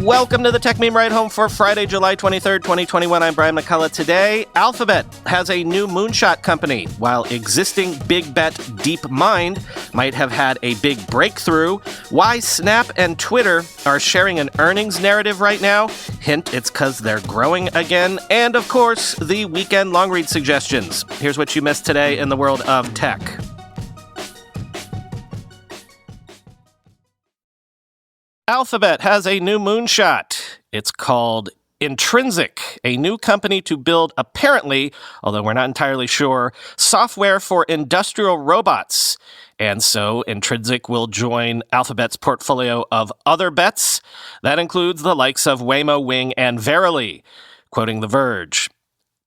Welcome to the Tech Meme Ride Home for Friday, July 23rd, 2021. I'm Brian McCullough. Today, Alphabet has a new moonshot company, while existing big bet DeepMind might have had a big breakthrough. Why Snap and Twitter are sharing an earnings narrative right now. Hint, it's because they're growing again. And, of course, the weekend long read suggestions. Here's what you missed today in the world of tech. Alphabet has a new moonshot. It's called Intrinsic, a new company to build, apparently, although we're not entirely sure, software for industrial robots. And so Intrinsic will join Alphabet's portfolio of other bets. That includes the likes of Waymo, Wing, and Verily. Quoting The Verge.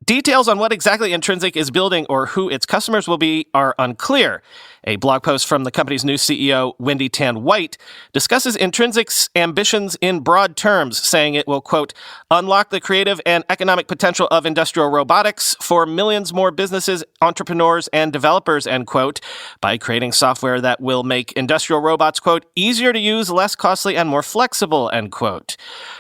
Details on what exactly Intrinsic is building or who its customers will be are unclear. A blog post from the company's new CEO, Wendy Tan White, discusses Intrinsic's ambitions in broad terms, saying it will, quote, unlock the creative and economic potential of industrial robotics for millions more businesses, entrepreneurs, and developers, end quote, by creating software that will make industrial robots, quote, easier to use, less costly, and more flexible, end quote.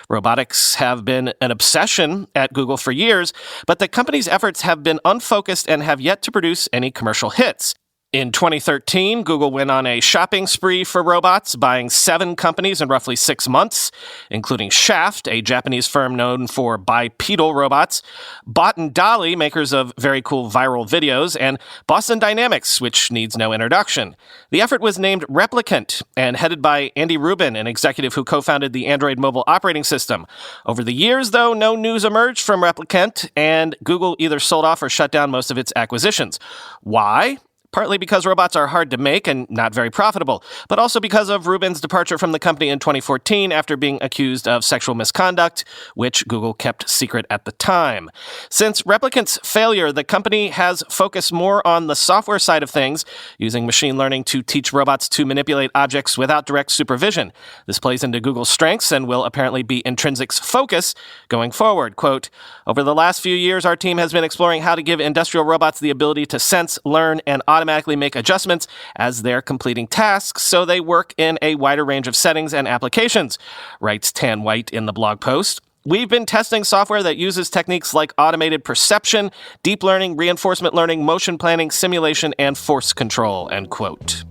Robotics have been an obsession at Google for years, but the company's efforts have been unfocused and have yet to produce any commercial hits. In 2013, Google went on a shopping spree for robots, buying 7 companies in roughly 6 months, including Shaft, a Japanese firm known for bipedal robots, Bot and Dolly, makers of very cool viral videos, and Boston Dynamics, which needs no introduction. The effort was named Replicant and headed by Andy Rubin, an executive who co-founded the Android mobile operating system. Over the years, though, no news emerged from Replicant, and Google either sold off or shut down most of its acquisitions. Why? Partly because robots are hard to make and not very profitable, but also because of Rubin's departure from the company in 2014 after being accused of sexual misconduct, which Google kept secret at the time. Since Replicant's failure, the company has focused more on the software side of things, using machine learning to teach robots to manipulate objects without direct supervision. This plays into Google's strengths and will apparently be Intrinsic's focus going forward. Quote, over the last few years, our team has been exploring how to give industrial robots the ability to sense, learn, and automatically make adjustments as they're completing tasks so they work in a wider range of settings and applications, writes Tan White in the blog post. We've been testing software that uses techniques like automated perception, deep learning, reinforcement learning, motion planning, simulation, and force control, end quote.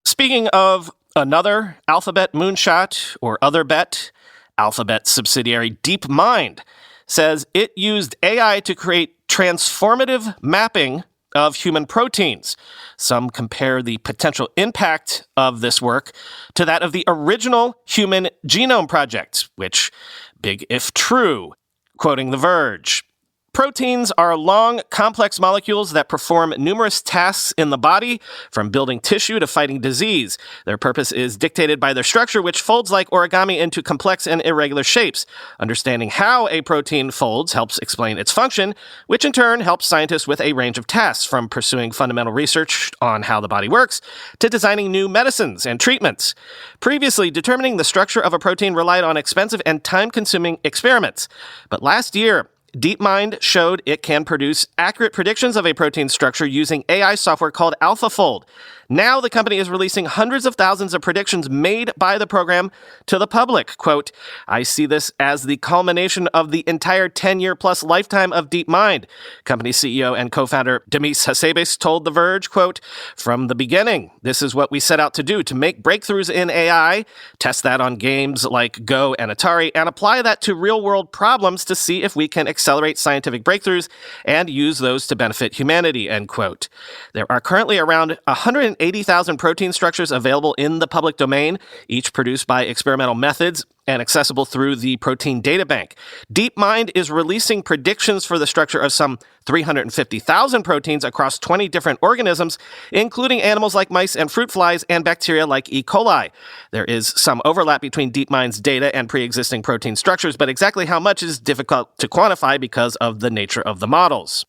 Speaking of another Alphabet moonshot or other bet, Alphabet subsidiary DeepMind says it used AI to create transformative mapping of human proteins. Some compare the potential impact of this work to that of the original Human Genome Project, which, big if true, quoting The Verge. Proteins are long, complex molecules that perform numerous tasks in the body, from building tissue to fighting disease. Their purpose is dictated by their structure, which folds like origami into complex and irregular shapes. Understanding how a protein folds helps explain its function, which in turn helps scientists with a range of tasks, from pursuing fundamental research on how the body works to designing new medicines and treatments. Previously, determining the structure of a protein relied on expensive and time-consuming experiments. But last year, DeepMind showed it can produce accurate predictions of a protein structure using AI software called AlphaFold. Now the company is releasing hundreds of thousands of predictions made by the program to the public. Quote, I see this as the culmination of the entire 10-year-plus lifetime of DeepMind, company CEO and co-founder Demis Hassabis told The Verge, quote, from the beginning, this is what we set out to do, to make breakthroughs in AI, test that on games like Go and Atari, and apply that to real-world problems to see if we can accelerate scientific breakthroughs and use those to benefit humanity, end quote. There are currently around 180,000 protein structures available in the public domain, each produced by experimental methods and accessible through the Protein Data Bank. DeepMind is releasing predictions for the structure of some 350,000 proteins across 20 different organisms, including animals like mice and fruit flies and bacteria like E. coli. There is some overlap between DeepMind's data and pre-existing protein structures, but exactly how much is difficult to quantify because of the nature of the models.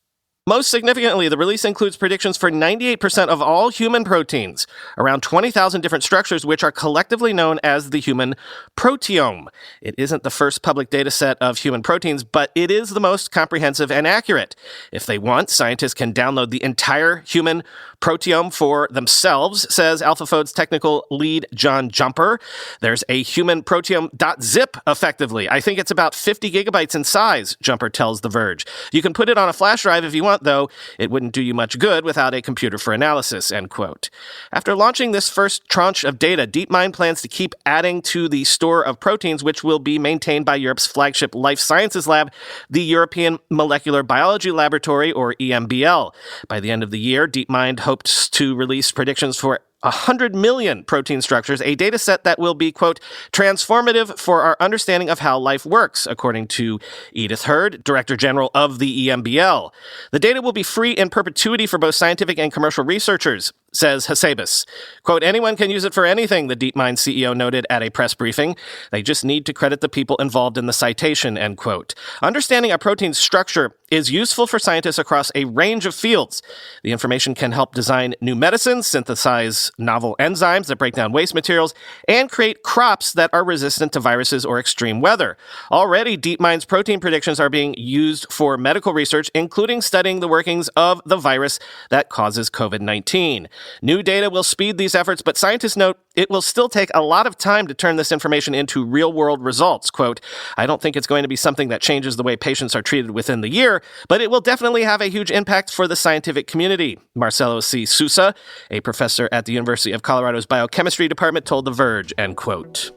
Most significantly, the release includes predictions for 98% of all human proteins, around 20,000 different structures, which are collectively known as the human proteome. It isn't the first public data set of human proteins, but it is the most comprehensive and accurate. If they want, scientists can download the entire human proteome for themselves, says AlphaFold's technical lead John Jumper. There's a human proteome.zip, effectively. I think it's about 50 gigabytes in size, Jumper tells The Verge. You can put it on a flash drive if you want, though. It wouldn't do you much good without a computer for analysis, end quote. After launching this first tranche of data, DeepMind plans to keep adding to the store of proteins, which will be maintained by Europe's flagship life sciences lab, the European Molecular Biology Laboratory, or EMBL. By the end of the year, DeepMind hopes to release predictions for 100 million protein structures, a data set that will be, quote, transformative for our understanding of how life works, according to Edith Hurd, Director General of the EMBL. The data will be free in perpetuity for both scientific and commercial researchers, says Hasebis. Quote, anyone can use it for anything, the DeepMind CEO noted at a press briefing. They just need to credit the people involved in the citation, end quote. Understanding a protein's structure is useful for scientists across a range of fields. The information can help design new medicines, synthesize novel enzymes that break down waste materials, and create crops that are resistant to viruses or extreme weather. Already, DeepMind's protein predictions are being used for medical research, including studying the workings of the virus that causes COVID-19. New data will speed these efforts, but scientists note it will still take a lot of time to turn this information into real-world results. Quote, I don't think it's going to be something that changes the way patients are treated within the year, but it will definitely have a huge impact for the scientific community. Marcelo C. Sousa, a professor at the University of Colorado's biochemistry department, told The Verge, end quote.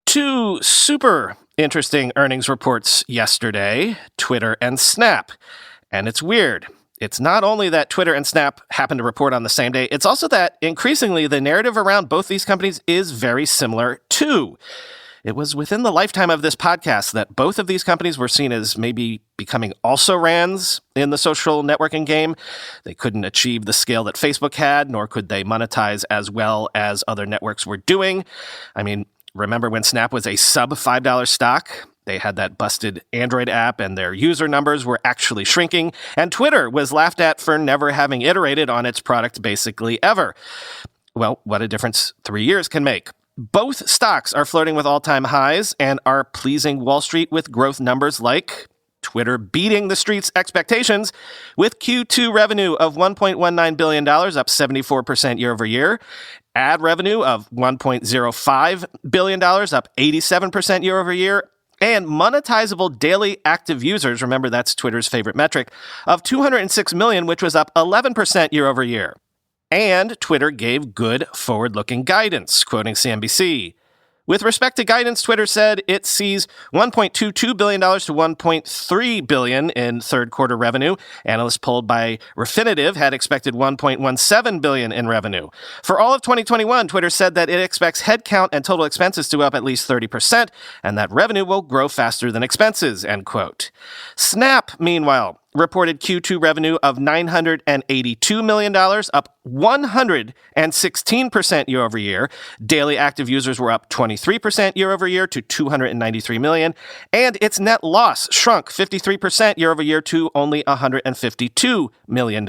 Two super interesting earnings reports yesterday, Twitter and Snap. And it's weird. It's not only that Twitter and Snap happen to report on the same day, it's also that increasingly the narrative around both these companies is very similar too. It was within the lifetime of this podcast that both of these companies were seen as maybe becoming also-rans in the social networking game. They couldn't achieve the scale that Facebook had, nor could they monetize as well as other networks were doing. I mean, remember when Snap was a sub-$5 stock? They had that busted Android app and their user numbers were actually shrinking, and Twitter was laughed at for never having iterated on its product basically ever. Well, what a difference 3 years can make. Both stocks are flirting with all-time highs and are pleasing Wall Street with growth numbers like Twitter beating the street's expectations with Q2 revenue of $1.19 billion, up 74% year over year. Ad revenue of $1.05 billion, up 87% year over year. And monetizable daily active users, remember that's Twitter's favorite metric, of 206 million, which was up 11% year over year. And Twitter gave good forward-looking guidance, quoting CNBC. With respect to guidance, Twitter said it sees $1.22 billion to $1.3 billion in third quarter revenue. Analysts polled by Refinitiv had expected $1.17 billion in revenue. For all of 2021, Twitter said that it expects headcount and total expenses to go up at least 30%, and that revenue will grow faster than expenses, end quote. Snap, meanwhile, reported Q2 revenue of $982 million, up 116% year over year. Daily active users were up 23% year over year to 293 million, and its net loss shrunk 53% year over year to only $152 million.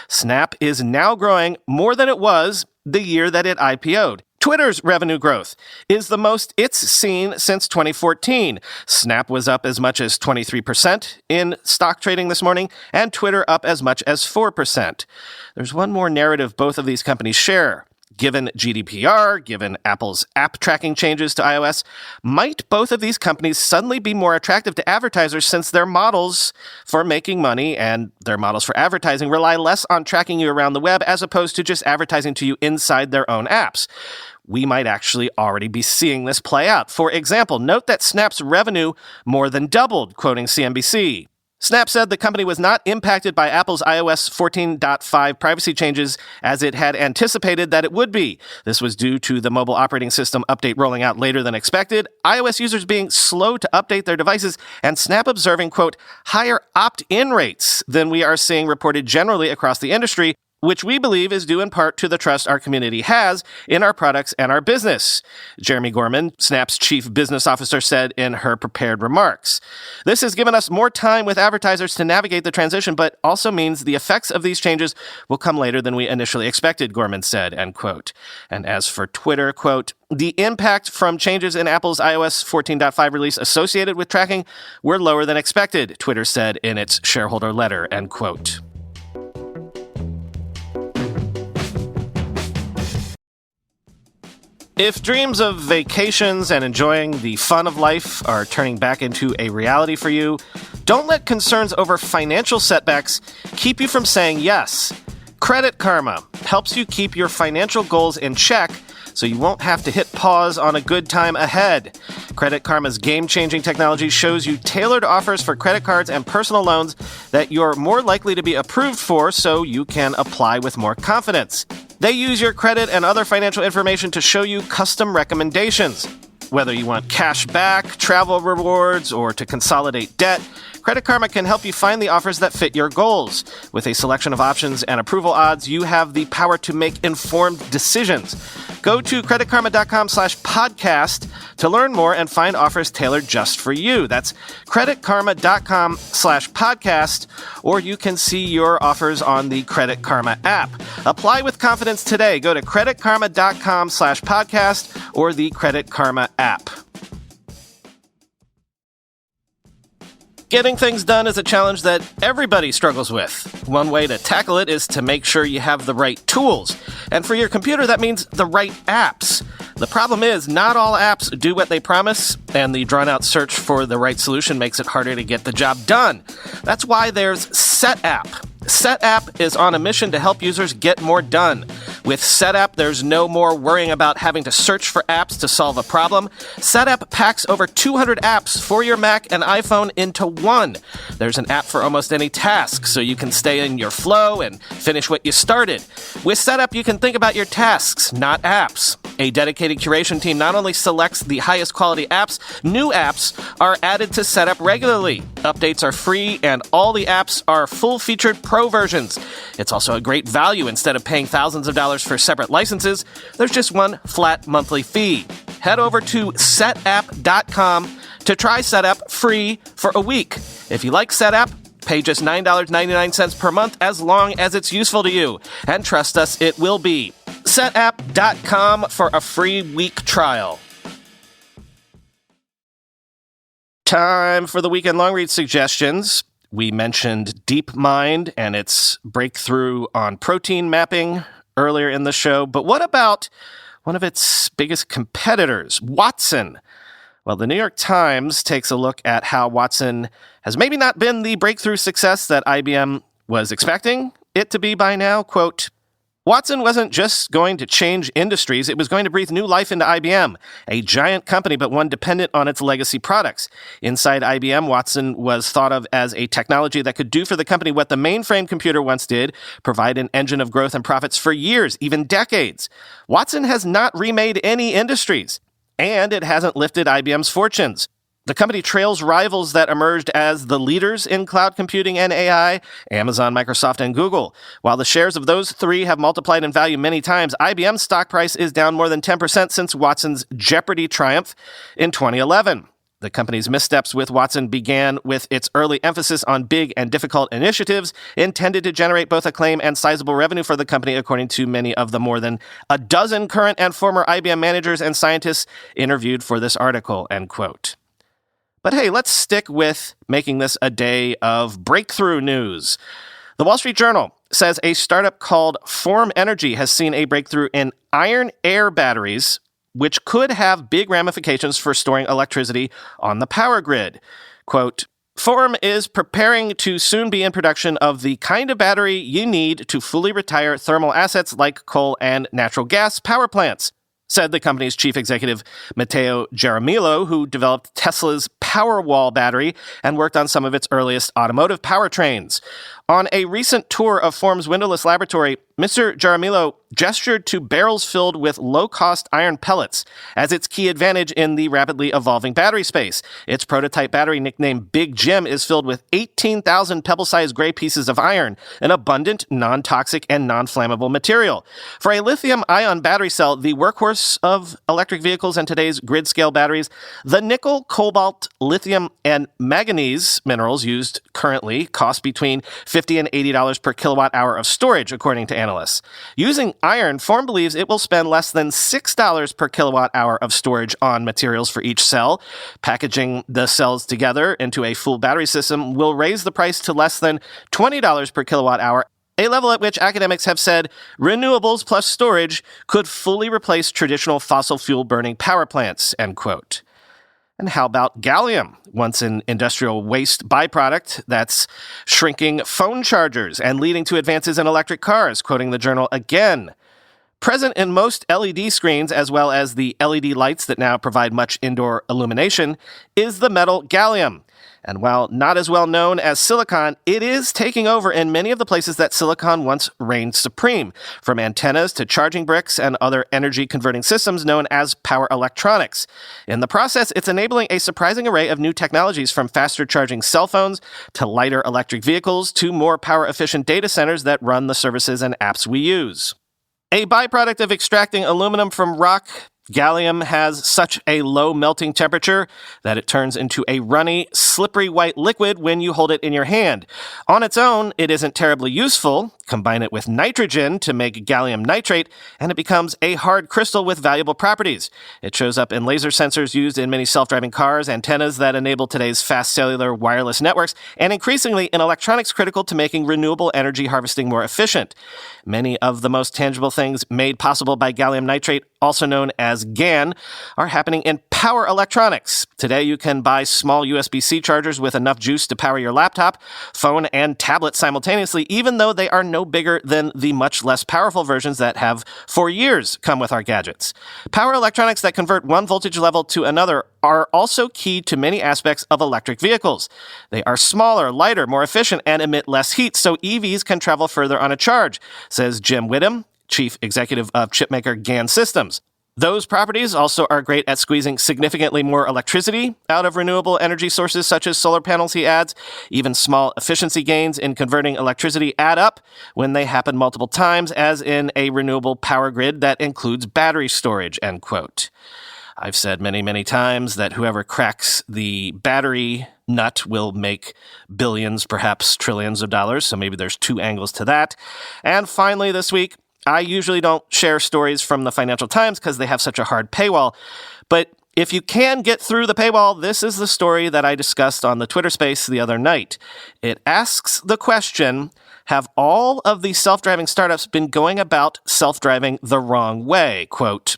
Snap is now growing more than it was the year that it IPO'd. Twitter's revenue growth is the most it's seen since 2014. Snap was up as much as 23% in stock trading this morning, and Twitter up as much as 4%. There's one more narrative both of these companies share. Given GDPR, given Apple's app tracking changes to iOS, might both of these companies suddenly be more attractive to advertisers since their models for making money and their models for advertising rely less on tracking you around the web as opposed to just advertising to you inside their own apps? We might actually already be seeing this play out. For example, note that Snap's revenue more than doubled, quoting CNBC. Snap said the company was not impacted by Apple's iOS 14.5 privacy changes as it had anticipated that it would be. This was due to the mobile operating system update rolling out later than expected, iOS users being slow to update their devices, and Snap observing, quote, higher opt-in rates than we are seeing reported generally across the industry, which we believe is due in part to the trust our community has in our products and our business, Jeremy Gorman, Snap's chief business officer, said in her prepared remarks. This has given us more time with advertisers to navigate the transition, but also means the effects of these changes will come later than we initially expected, Gorman said, end quote. And as for Twitter, quote, the impact from changes in Apple's iOS 14.5 release associated with tracking were lower than expected, Twitter said in its shareholder letter, end quote. If dreams of vacations and enjoying the fun of life are turning back into a reality for you, don't let concerns over financial setbacks keep you from saying yes. Credit Karma helps you keep your financial goals in check so you won't have to hit pause on a good time ahead. Credit Karma's game-changing technology shows you tailored offers for credit cards and personal loans that you're more likely to be approved for so you can apply with more confidence. They use your credit and other financial information to show you custom recommendations. Whether you want cash back, travel rewards, or to consolidate debt, Credit Karma can help you find the offers that fit your goals. With a selection of options and approval odds, you have the power to make informed decisions. Go to creditkarma.com/podcast to learn more and find offers tailored just for you. That's creditkarma.com/podcast, or you can see your offers on the Credit Karma app. Apply with confidence today. Go to creditkarma.com/podcast or the Credit Karma app. Getting things done is a challenge that everybody struggles with. One way to tackle it is to make sure you have the right tools. And for your computer, that means the right apps. The problem is, not all apps do what they promise, and the drawn-out search for the right solution makes it harder to get the job done. That's why there's SetApp. SetApp is on a mission to help users get more done. With SetApp, there's no more worrying about having to search for apps to solve a problem. SetApp packs over 200 apps for your Mac and iPhone into one. There's an app for almost any task, so you can stay in your flow and finish what you started. With SetApp, you can think about your tasks, not apps. A dedicated curation team not only selects the highest quality apps, new apps are added to SetApp regularly. Updates are free, and all the apps are full-featured pro versions. It's also a great value. Instead of paying thousands of dollars for separate licenses, there's just one flat monthly fee. Head over to setapp.com to try SetApp free for a week. If you like SetApp, pay just $9.99 per month as long as it's useful to you. And trust us, it will be. Setapp.com for a free week trial. Time for the weekend long read suggestions. We mentioned DeepMind and its breakthrough on protein mapping earlier in the show, but what about one of its biggest competitors, Watson? Well, the New York Times takes a look at how Watson has maybe not been the breakthrough success that IBM was expecting it to be by now. Quote, Watson wasn't just going to change industries, it was going to breathe new life into IBM, a giant company but one dependent on its legacy products. Inside IBM, Watson was thought of as a technology that could do for the company what the mainframe computer once did, provide an engine of growth and profits for years, even decades. Watson has not remade any industries, and it hasn't lifted IBM's fortunes. The company trails rivals that emerged as the leaders in cloud computing and AI, Amazon, Microsoft, and Google. While the shares of those three have multiplied in value many times, IBM's stock price is down more than 10% since Watson's Jeopardy triumph in 2011. The company's missteps with Watson began with its early emphasis on big and difficult initiatives intended to generate both acclaim and sizable revenue for the company, according to many of the more than a dozen current and former IBM managers and scientists interviewed for this article, end quote. But hey, let's stick with making this a day of breakthrough news. The Wall Street Journal says a startup called Form Energy has seen a breakthrough in iron-air batteries, which could have big ramifications for storing electricity on the power grid. Quote, Form is preparing to soon be in production of the kind of battery you need to fully retire thermal assets like coal and natural gas power plants, said the company's chief executive, Matteo Jaramillo, who developed Tesla's Powerwall battery and worked on some of its earliest automotive powertrains. On a recent tour of Form's windowless laboratory, Mr. Jaramillo gestured to barrels filled with low-cost iron pellets as its key advantage in the rapidly evolving battery space. Its prototype battery, nicknamed Big Jim, is filled with 18,000 pebble-sized gray pieces of iron, an abundant, non-toxic, and non-flammable material. For a lithium-ion battery cell, the workhorse of electric vehicles and today's grid-scale batteries, the nickel, cobalt, lithium, and manganese minerals used currently cost between $50 and $80 per kilowatt-hour of storage, according to analysts. Using iron, Form believes it will spend less than $6 per kilowatt-hour of storage on materials for each cell. Packaging the cells together into a full battery system will raise the price to less than $20 per kilowatt-hour, a level at which academics have said renewables plus storage could fully replace traditional fossil fuel burning power plants, end quote. And how about gallium, once an industrial waste byproduct that's shrinking phone chargers and leading to advances in electric cars, quoting the journal again. Present in most LED screens, as well as the LED lights that now provide much indoor illumination, is the metal gallium. And while not as well known as silicon, it is taking over in many of the places that silicon once reigned supreme, from antennas to charging bricks and other energy-converting systems known as power electronics. In the process, it's enabling a surprising array of new technologies, from faster-charging cell phones to lighter electric vehicles to more power-efficient data centers that run the services and apps we use. A byproduct of extracting aluminum from rock, gallium has such a low melting temperature that it turns into a runny, slippery white liquid when you hold it in your hand. On its own, it isn't terribly useful. Combine it with nitrogen to make gallium nitrate, and it becomes a hard crystal with valuable properties. It shows up in laser sensors used in many self-driving cars, antennas that enable today's fast cellular wireless networks, and increasingly in electronics critical to making renewable energy harvesting more efficient. Many of the most tangible things made possible by gallium nitrate, also known as GaN, are happening in power electronics. Today, you can buy small USB-C chargers with enough juice to power your laptop, phone, and tablet simultaneously, even though they are no bigger than the much less powerful versions that have, for years, come with our gadgets. Power electronics that convert one voltage level to another are also key to many aspects of electric vehicles. They are smaller, lighter, more efficient, and emit less heat, so EVs can travel further on a charge, says Jim Whittam, chief executive of chipmaker GaN Systems. Those properties also are great at squeezing significantly more electricity out of renewable energy sources such as solar panels, he adds. Even small efficiency gains in converting electricity add up when they happen multiple times, as in a renewable power grid that includes battery storage, end quote. I've said many, many times that whoever cracks the battery nut will make billions, perhaps trillions of dollars, so maybe there's two angles to that. And finally this week, I usually don't share stories from the Financial Times because they have such a hard paywall. But if you can get through the paywall, this is the story that I discussed on the Twitter space the other night. It asks the question, have all of these self-driving startups been going about self-driving the wrong way? Quote,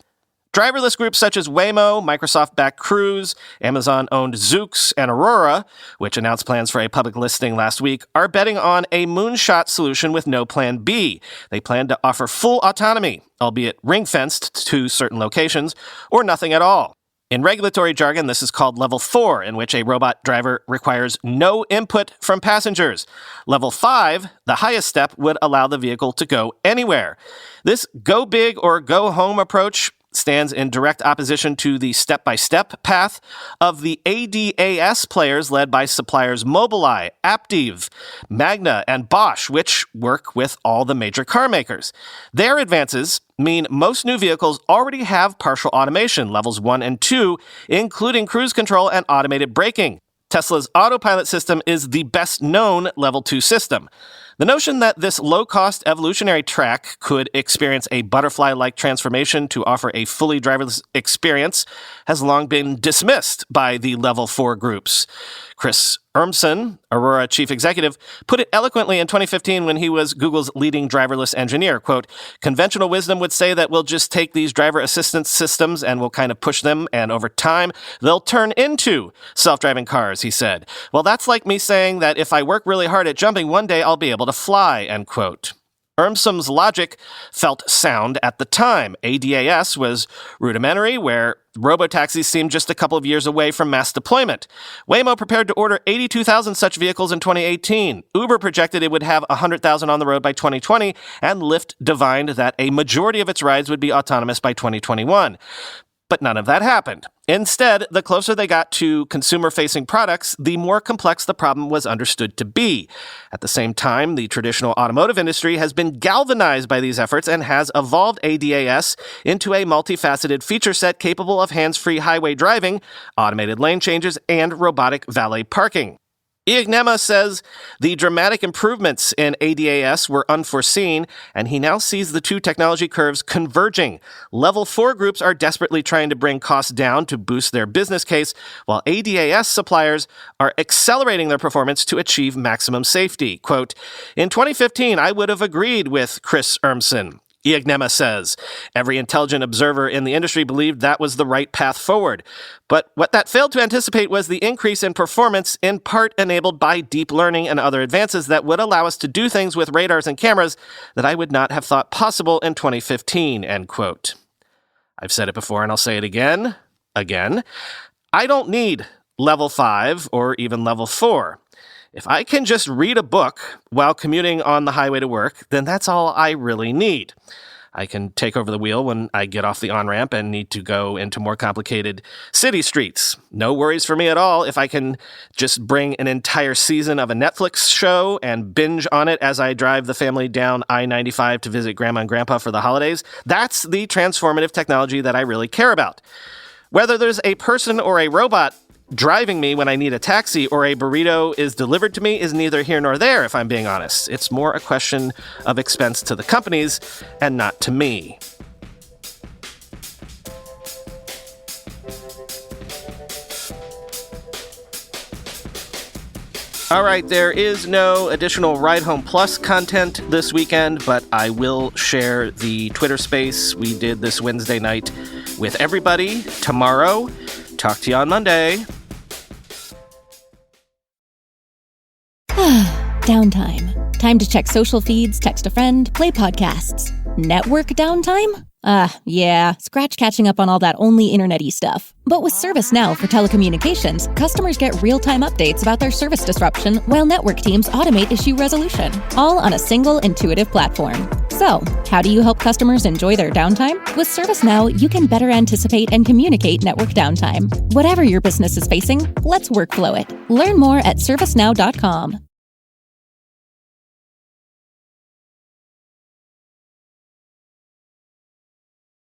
driverless groups such as Waymo, Microsoft-backed Cruise, Amazon-owned Zoox, and Aurora, which announced plans for a public listing last week, are betting on a moonshot solution with no plan B. They plan to offer full autonomy, albeit ring-fenced to certain locations, or nothing at all. In regulatory jargon, this is called Level 4, in which a robot driver requires no input from passengers. Level 5, the highest step, would allow the vehicle to go anywhere. This go big or go home approach stands in direct opposition to the step-by-step path of the ADAS players led by suppliers Mobileye, Aptiv, Magna, and Bosch, which work with all the major car makers. Their advances mean most new vehicles already have partial automation, levels 1 and 2, including cruise control and automated braking. Tesla's autopilot system is the best-known Level 2 system. The notion that this low-cost evolutionary track could experience a butterfly-like transformation to offer a fully driverless experience has long been dismissed by the Level 4 groups. Chris Urmson, Aurora chief executive, put it eloquently in 2015 when he was Google's leading driverless engineer. Quote, conventional wisdom would say that we'll just take these driver assistance systems and we'll kind of push them, and over time, they'll turn into self-driving cars, he said. Well, that's like me saying that if I work really hard at jumping, one day I'll be able to fly, end quote. Urmsum's logic felt sound at the time. ADAS was rudimentary, where robotaxis seemed just a couple of years away from mass deployment. Waymo prepared to order 82,000 such vehicles in 2018. Uber projected it would have 100,000 on the road by 2020, and Lyft divined that a majority of its rides would be autonomous by 2021. But none of that happened. Instead, the closer they got to consumer-facing products, the more complex the problem was understood to be. At the same time, the traditional automotive industry has been galvanized by these efforts and has evolved ADAS into a multifaceted feature set capable of hands-free highway driving, automated lane changes, and robotic valet parking. Ignema says the dramatic improvements in ADAS were unforeseen, and he now sees the two technology curves converging. Level 4 groups are desperately trying to bring costs down to boost their business case, while ADAS suppliers are accelerating their performance to achieve maximum safety. Quote, "In 2015, I would have agreed with Chris Urmson." Ignema says, "Every intelligent observer in the industry believed that was the right path forward. But what that failed to anticipate was the increase in performance, in part enabled by deep learning and other advances that would allow us to do things with radars and cameras that I would not have thought possible in 2015, end quote. I've said it before and I'll say it again. I don't need level 5 or even level 4. If I can just read a book while commuting on the highway to work, then that's all I really need. I can take over the wheel when I get off the on-ramp and need to go into more complicated city streets. No worries for me at all if I can just bring an entire season of a Netflix show and binge on it as I drive the family down I-95 to visit Grandma and Grandpa for the holidays. That's the transformative technology that I really care about. Whether there's a person or a robot driving me when I need a taxi or a burrito is delivered to me is neither here nor there, if I'm being honest. It's more a question of expense to the companies and not to me. All right, there is no additional Ride Home Plus content this weekend, but I will share the Twitter space we did this Wednesday night with everybody tomorrow. Talk to you on Monday. Downtime. Time to check social feeds, text a friend, play podcasts. Network downtime? Yeah, scratch catching up on all that only internet-y stuff. But with ServiceNow for telecommunications, customers get real-time updates about their service disruption while network teams automate issue resolution, all on a single intuitive platform. So, how do you help customers enjoy their downtime? With ServiceNow, you can better anticipate and communicate network downtime. Whatever your business is facing, let's workflow it. Learn more at servicenow.com.